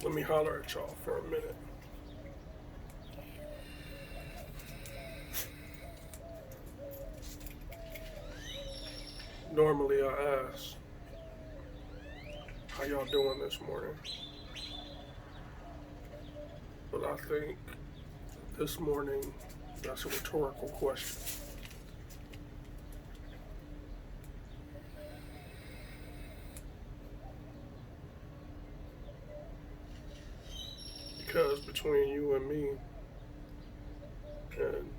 Let me holler at y'all for a minute. Normally I ask, how y'all doing this morning? But I think this morning that's a rhetorical question. Because between you and me and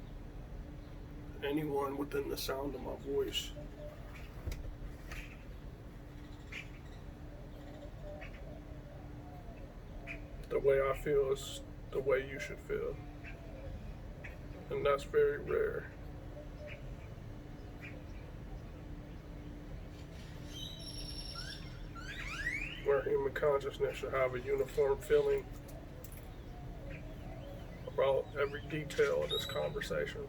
anyone within the sound of my voice, the way I feel is the way you should feel. And that's very rare. Where human consciousness should have a uniform feeling about every detail of this conversation.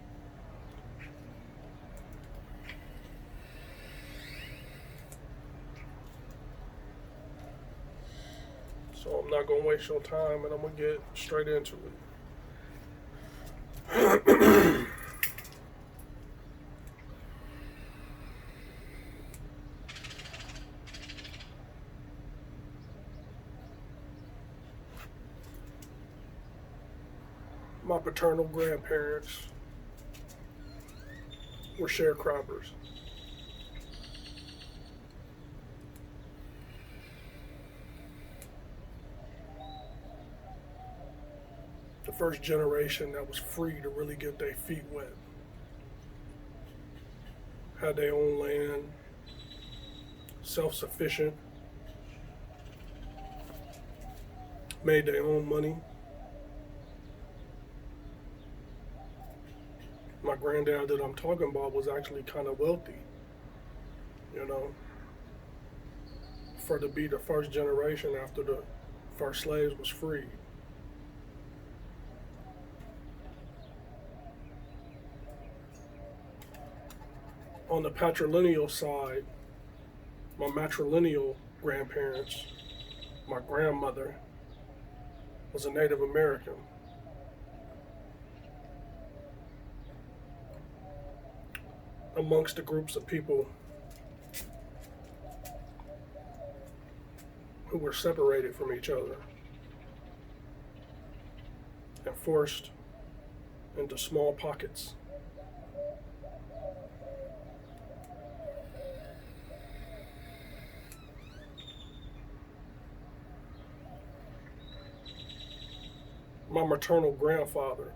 So I'm not gonna waste your time, and I'm gonna get straight into it. My paternal grandparents were sharecroppers. The first generation that was free to really get their feet wet. Had their own land, self-sufficient, made their own money. My granddad that I'm talking about was actually kind of wealthy, you know, for to be the first generation after the first slaves was freed. On the patrilineal side, my matrilineal grandparents, my grandmother was a Native American. Amongst the groups of people who were separated from each other and forced into small pockets. My maternal grandfather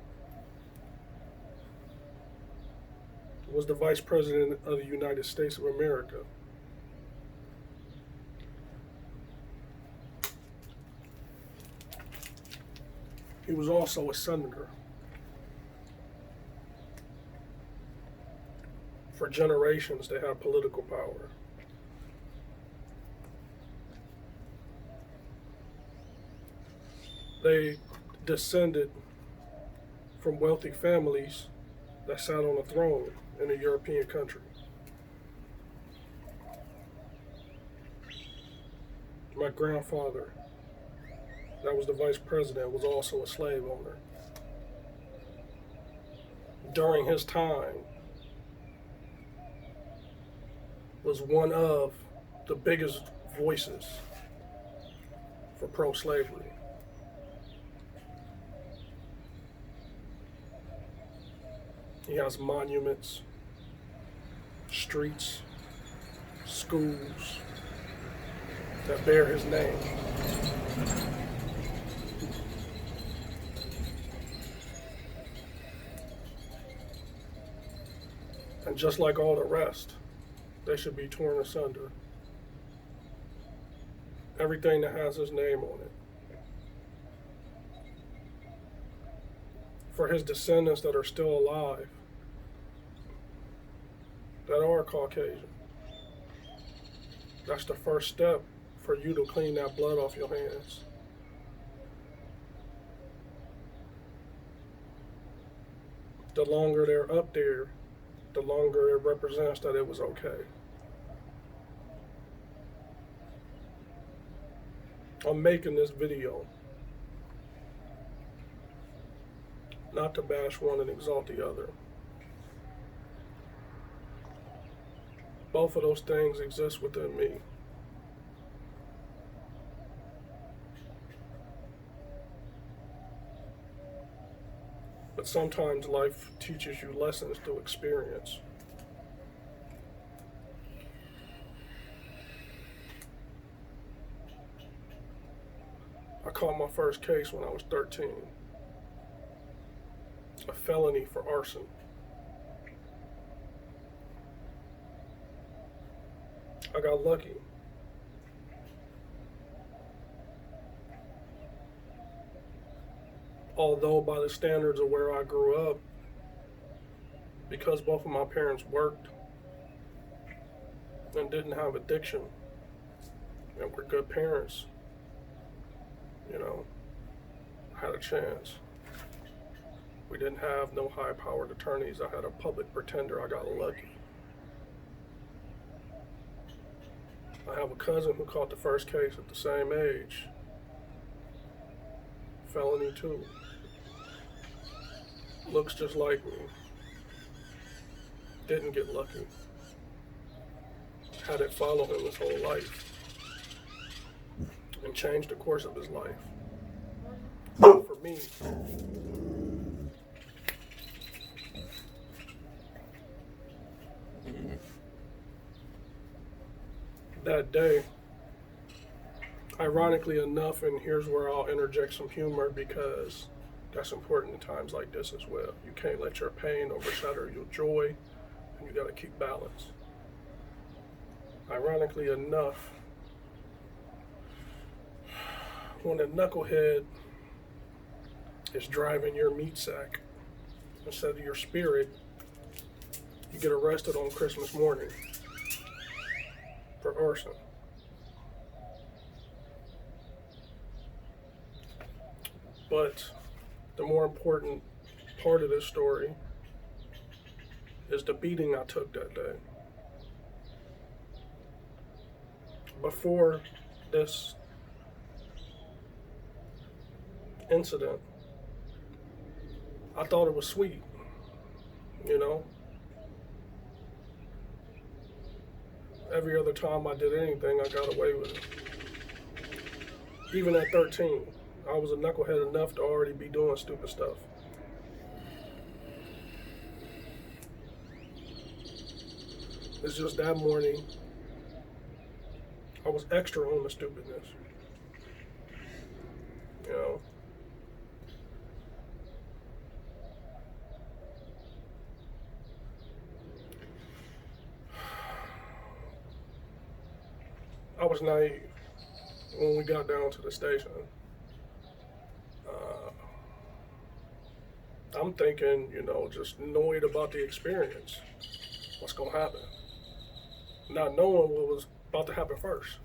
was the Vice President of the United States of America. He was also a senator. For generations, they had political power. They descended from wealthy families that sat on a throne in a European country. My grandfather, that was the vice president, was also a slave owner. During his time, was one of the biggest voices for pro-slavery. He has monuments, streets, schools that bear his name. And just like all the rest, they should be torn asunder. Everything that has his name on it. For his descendants that are still alive, that are Caucasian, that's the first step for you to clean that blood off your hands. The longer they're up there, the longer it represents that it was okay. I'm making this video not to bash one and exalt the other. Both of those things exist within me. But sometimes life teaches you lessons through experience. I caught my first case when I was 13. A felony for arson. I got lucky. Although by the standards of where I grew up, because both of my parents worked and didn't have addiction and were good parents, I had a chance. We didn't have no high-powered attorneys. I had a public pretender. I got lucky. I have a cousin who caught the first case at the same age. Felony too. Looks just like me. Didn't get lucky. Had it follow him his whole life. And changed the course of his life. For me, that day, ironically enough, and here's where I'll interject some humor because that's important in times like this as well. You can't let your pain overshadow your joy, and you gotta keep balance. Ironically enough, when a knucklehead is driving your meat sack instead of your spirit, you get arrested on Christmas morning for arson. But the more important part of this story is the beating I took that day. Before this incident, I thought it was sweet, Every other time I did anything, I got away with it. Even at 13, I was a knucklehead enough to already be doing stupid stuff. It's just that morning, I was extra on the stupidness. I was naive when we got down to the station. I'm thinking, just annoyed about the experience. What's gonna happen? Not knowing what was about to happen first.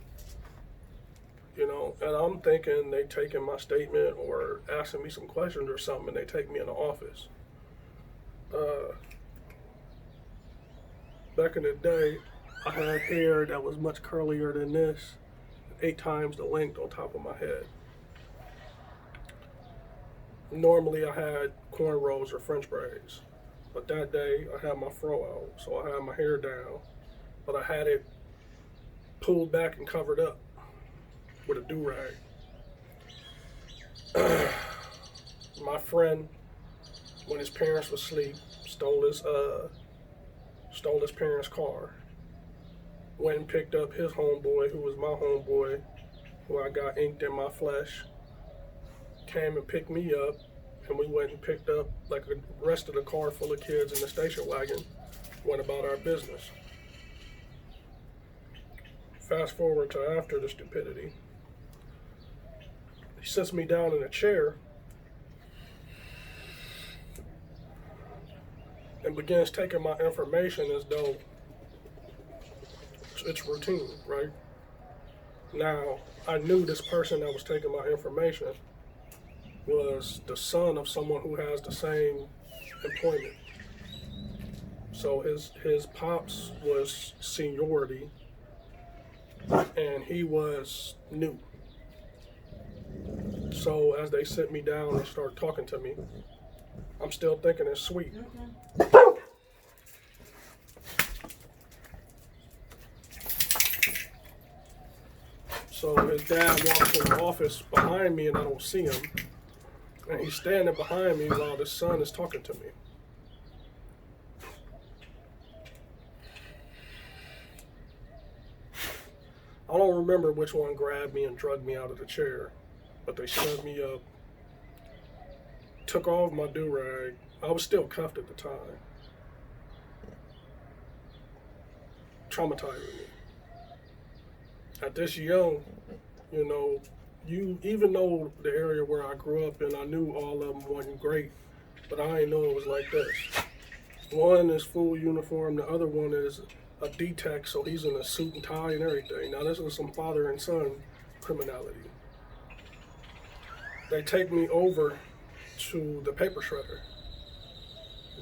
And I'm thinking they taking my statement or asking me some questions or something, and they take me in the office. Back in the day, I had hair that was much curlier than this, 8 times the length on top of my head. Normally I had cornrows or French braids, but that day I had my fro out, so I had my hair down, but I had it pulled back and covered up with a do-rag. My friend, when his parents were asleep, stole his parents' car. Went and picked up his homeboy, who was my homeboy, who I got inked in my flesh. Came and picked me up, and we went and picked up like the rest of the car full of kids in the station wagon. Went about our business. Fast forward to after the stupidity. He sits me down in a chair and begins taking my information as though it's routine, right? Now, I knew this person that was taking my information was the son of someone who has the same employment. So his pops was seniority, and he was new. So as they sit me down and start talking to me, I'm still thinking it's sweet. So his dad walks in the office behind me and I don't see him. And he's standing behind me while his son is talking to me. I don't remember which one grabbed me and dragged me out of the chair, but they stood me up, took off my do-rag. I was still cuffed at the time. Traumatizing me. At this young, you know, even though the area where I grew up in, I knew all of them wasn't great, but I didn't know it was like this. One is full uniform, the other one is a D-Tech, so he's in a suit and tie and everything. Now this is some father and son criminality. They take me over to the paper shredder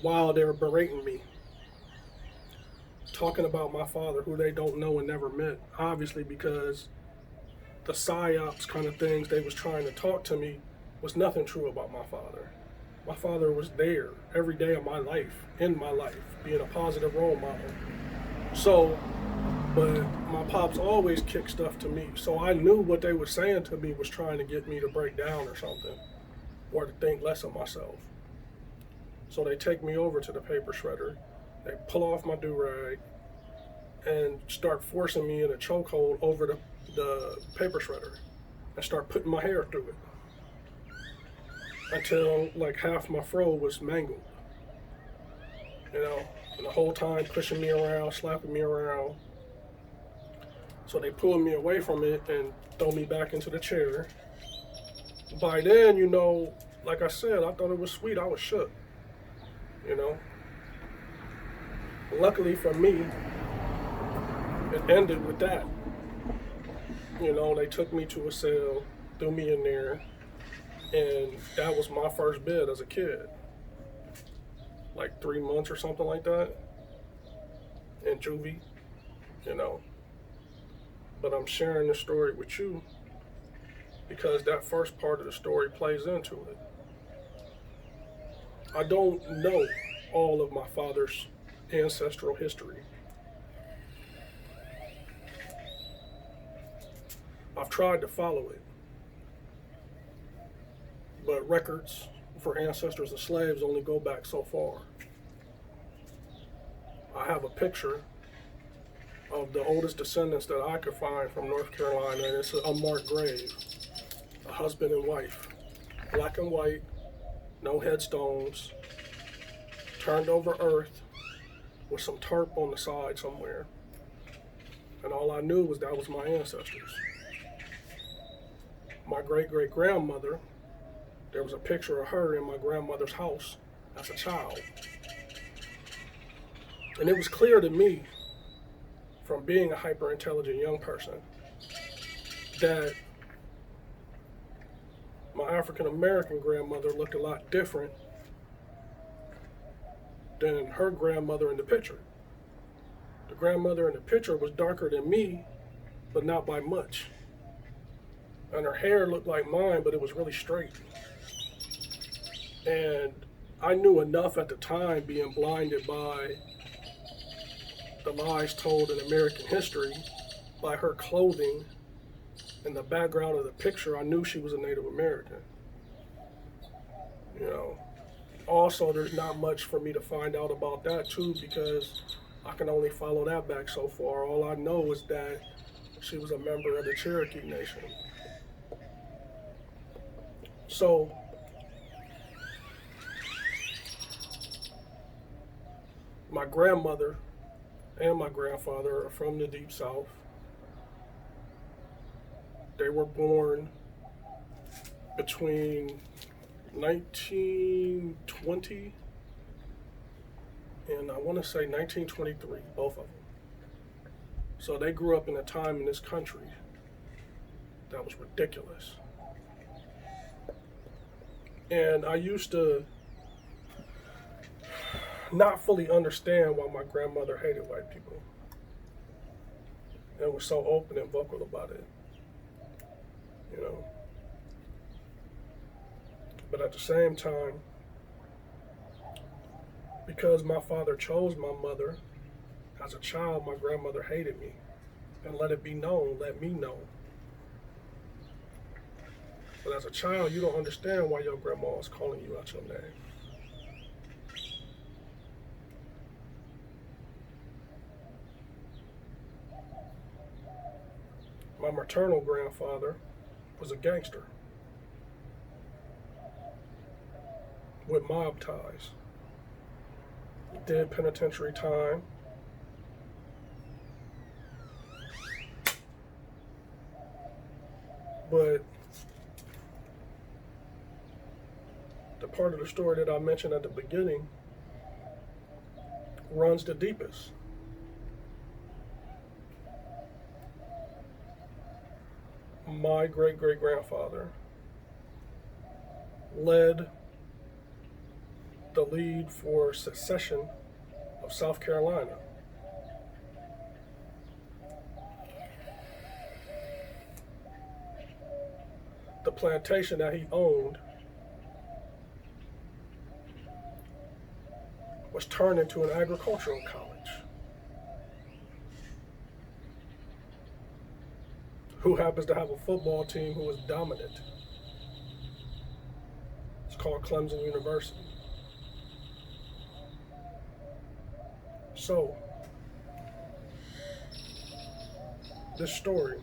while they're berating me, talking about my father, who they don't know and never met, obviously because the psyops kind of things they was trying to talk to me was nothing true about my father. My father was there every day of my life, in my life, being a positive role model. So, but my pops always kicked stuff to me. So I knew what they were saying to me was trying to get me to break down or something, or to think less of myself. So they take me over to the paper shredder. They pull off my do-rag and start forcing me in a chokehold over the paper shredder and start putting my hair through it until like half my fro was mangled. You know, and the whole time pushing me around, slapping me around. So they pull me away from it and throw me back into the chair. By then, you know, like I said, I thought it was sweet. I was shook, you know. Luckily for me, it ended with that. You know, they took me to a cell, threw me in there, and that was my first bid as a kid. Like 3 months or something like that, in juvie, you know. But I'm sharing this story with you because that first part of the story plays into it. I don't know all of my father's ancestral history. I've tried to follow it, but records for ancestors of slaves only go back so far. I have a picture of the oldest descendants that I could find from North Carolina, and it's an unmarked grave, a husband and wife, black and white, no headstones, turned over earth with some tarp on the side somewhere. And all I knew was that was my ancestors. My great-great-grandmother, there was a picture of her in my grandmother's house as a child. And it was clear to me, from being a hyper-intelligent young person, that my African-American grandmother looked a lot different than her grandmother in the picture. The grandmother in the picture was darker than me, but not by much. And her hair looked like mine, but it was really straight. And I knew enough at the time, being blinded by the lies told in American history, by her clothing and the background of the picture, I knew she was a Native American. You know, also there's not much for me to find out about that too, because I can only follow that back so far. All I know is that she was a member of the Cherokee Nation. So, my grandmother and my grandfather are from the Deep South. They were born between 1920 and I want to say 1923, both of them. So they grew up in a time in this country that was ridiculous. And I used to not fully understand why my grandmother hated white people and was so open and vocal about it, you know. But at the same time, Because my father chose my mother, as a child, my grandmother hated me. And let it be known, let me know. But as a child, you don't understand why your grandma is calling you out your name. My maternal grandfather was a gangster with mob ties. He did penitentiary time. But the part of the story that I mentioned at the beginning runs the deepest. My great-great-grandfather led the lead for secession of South Carolina. The plantation that he owned was turned into an agricultural college. Who happens to have a football team who is dominant. It's called Clemson University. So, this story,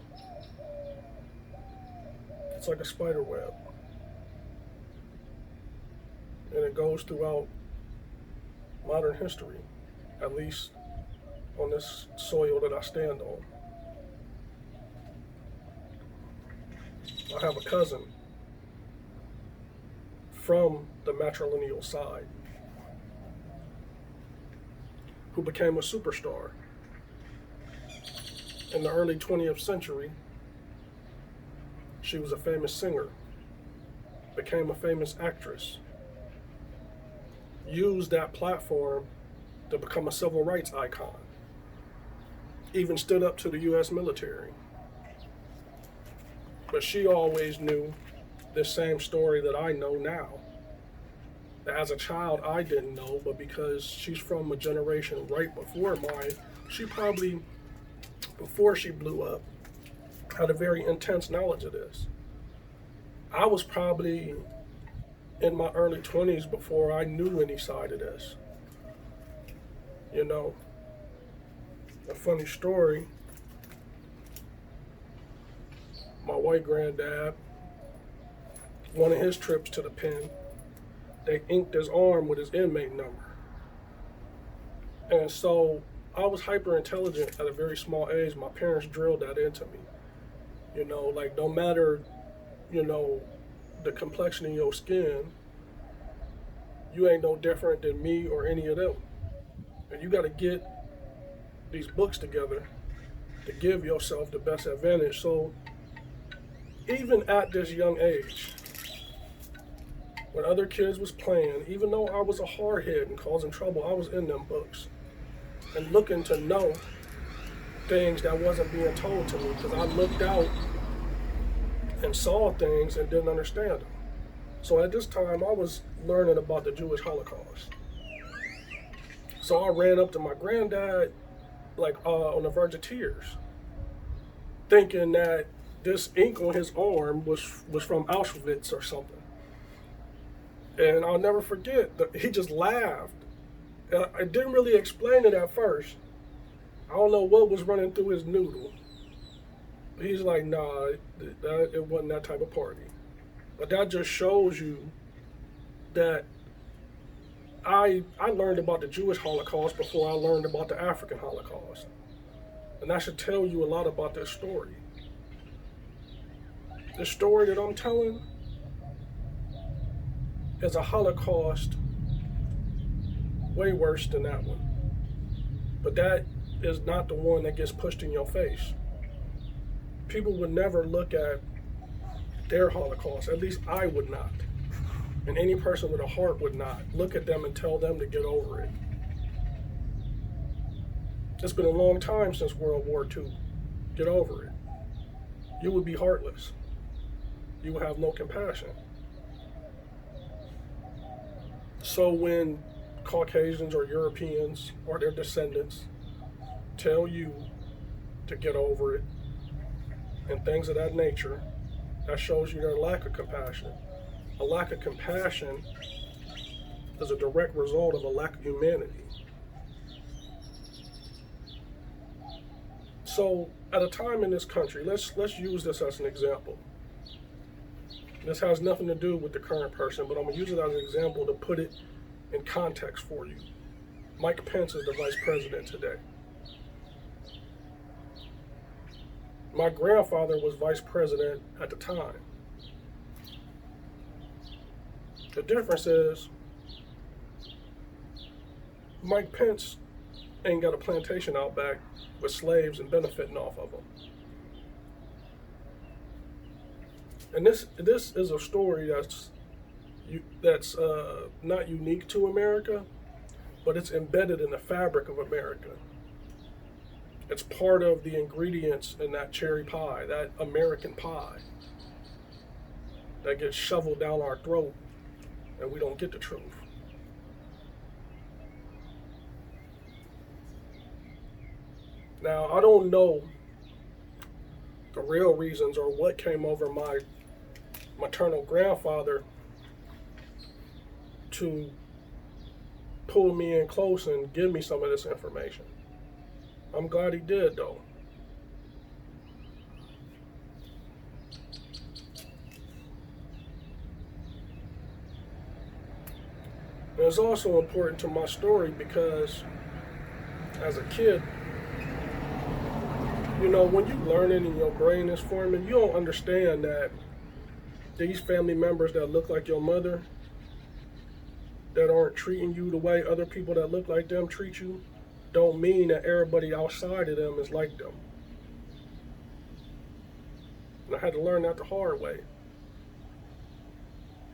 it's like a spider web. And it goes throughout modern history, at least on this soil that I stand on. I have a cousin from the matrilineal side who became a superstar. In the early 20th century, she was a famous singer, became a famous actress, used that platform to become a civil rights icon, even stood up to the U.S. military. But she always knew this same story that I know now. That as a child I didn't know, but because she's from a generation right before mine, she probably, before she blew up, had a very intense knowledge of this. I was probably in my early 20s before I knew any side of this. You know, a funny story. My white granddad, one of his trips to the pen, they inked his arm with his inmate number. And so I was hyper intelligent at a very small age. My parents drilled that into me. You know, like no matter, you know, the complexion of your skin, you ain't no different than me or any of them. And you got to get these books together to give yourself the best advantage. So even at this young age, when other kids was playing, even though I was a hardhead and causing trouble, I was in them books and looking to know things that wasn't being told to me because I looked out and saw things and didn't understand them. So at this time, I was learning about the Jewish Holocaust. So I ran up to my granddad, like on the verge of tears, thinking that this ink on his arm was from Auschwitz or something. And I'll never forget that he just laughed. And I didn't really explain it at first. I don't know what was running through his noodle. He's like, nah, it wasn't that type of party. But that just shows you that I learned about the Jewish Holocaust before I learned about the African Holocaust. And that should tell you a lot about this story. The story that I'm telling is a Holocaust way worse than that one. But that is not the one that gets pushed in your face. People would never look at their Holocaust, at least I would not. And any person with a heart would not look at them and tell them to get over it. It's been a long time since World War II. Get over it. You would be heartless. You would have no compassion. So when Caucasians or Europeans or their descendants tell you to get over it and things of that nature, that shows you their lack of compassion. A lack of compassion is a direct result of a lack of humanity. So at a time in this country, let's use this as an example. This has nothing to do with the current person, but I'm going to use it as an example to put it in context for you. Mike Pence is the vice president today. My grandfather was vice president at the time. The difference is Mike Pence ain't got a plantation out back with slaves and benefiting off of them. And this is a story that's not unique to America, but it's embedded in the fabric of America. It's part of the ingredients in that cherry pie, that American pie, that gets shoveled down our throat and we don't get the truth. Now, I don't know the real reasons or what came over my maternal grandfather to pull me in close and give me some of this information. I'm glad he did, though. And it's also important to my story because as a kid, you know, when you learn it and your brain is forming, you don't understand that these family members that look like your mother, that aren't treating you the way other people that look like them treat you, don't mean that everybody outside of them is like them. And I had to learn that the hard way,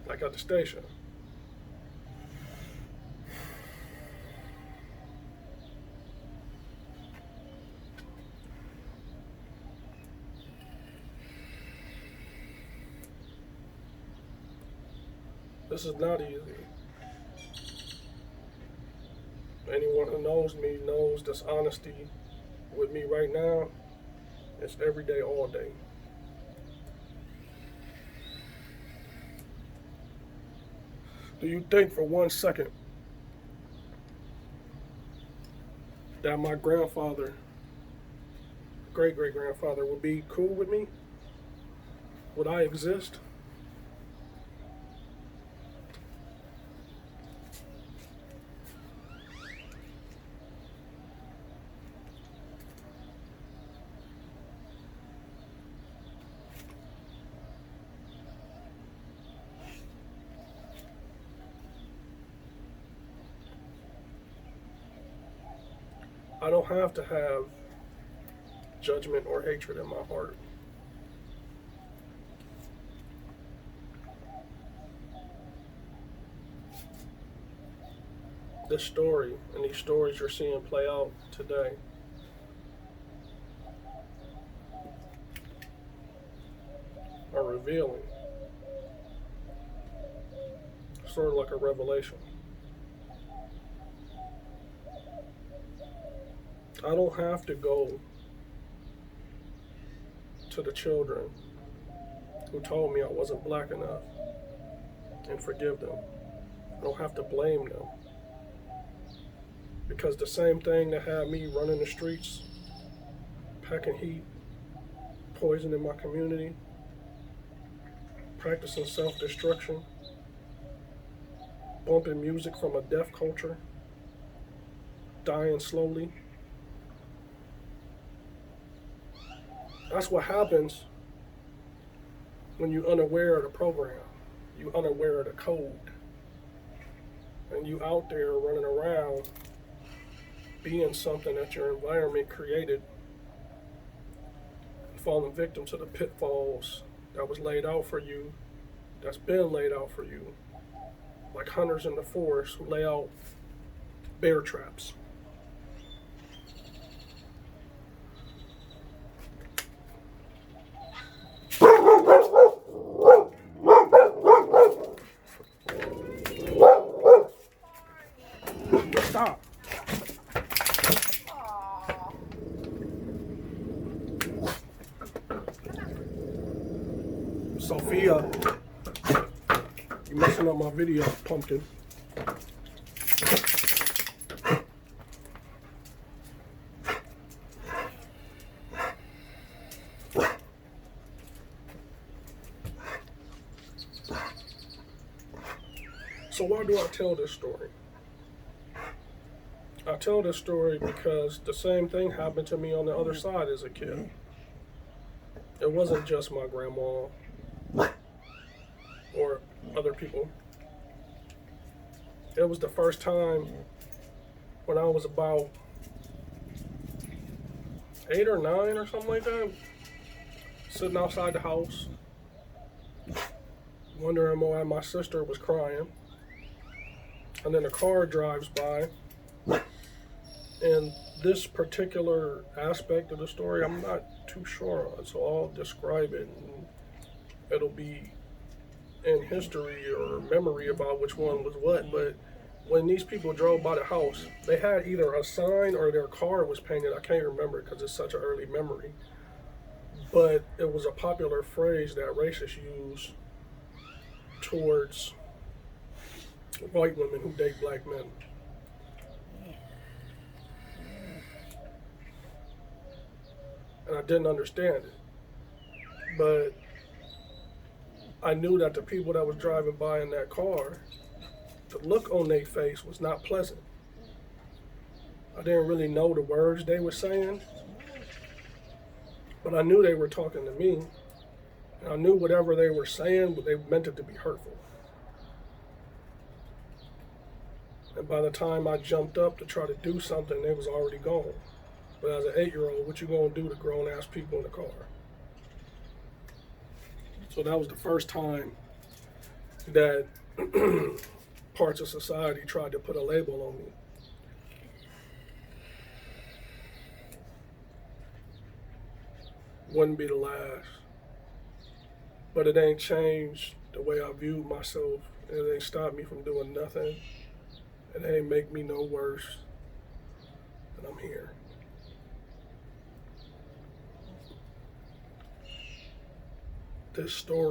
like at the station. This is not easy. Anyone who knows me knows this honesty with me right now is every day, all day. Do you think for 1 second that my grandfather, great-great-grandfather, would be cool with me? Would I exist? I don't have to have judgment or hatred in my heart. This story and these stories you're seeing play out today are revealing, sort of like a revelation. I don't have to go to the children who told me I wasn't black enough and forgive them. I don't have to blame them. Because the same thing that had me running the streets, packing heat, poisoning my community, practicing self-destruction, bumping music from a deaf culture, dying slowly. That's what happens when you're unaware of the program, you're unaware of the code, and you out there running around being something that your environment created, falling victim to the pitfalls that was laid out for you, that's been laid out for you, like hunters in the forest who lay out bear traps. Stop. Sophia, you messing up my video, pumpkin. So why do I tell this story? I tell this story because the same thing happened to me on the other side as a kid. It wasn't just my grandma or other people. It was the first time when I was about 8 or 9 or something like that, sitting outside the house, wondering why my sister was crying. And then a car drives by. And this particular aspect of the story, I'm not too sure on, so I'll describe it. And it'll be in history or memory about which one was what. But when these people drove by the house, they had either a sign or their car was painted. I can't remember because it's such an early memory. But it was a popular phrase that racists use towards white women who date black men. And I didn't understand it. But I knew that the people that was driving by in that car, the look on their face was not pleasant. I didn't really know the words they were saying, but I knew they were talking to me. And I knew whatever they were saying, they meant it to be hurtful. And by the time I jumped up to try to do something, they was already gone. But as an 8-year-old, what you gonna do to grown-ass people in the car? So that was the first time that parts of society tried to put a label on me. Wouldn't be the last. But it ain't changed the way I viewed myself. It ain't stopped me from doing nothing. It ain't make me no worse. And I'm here. This story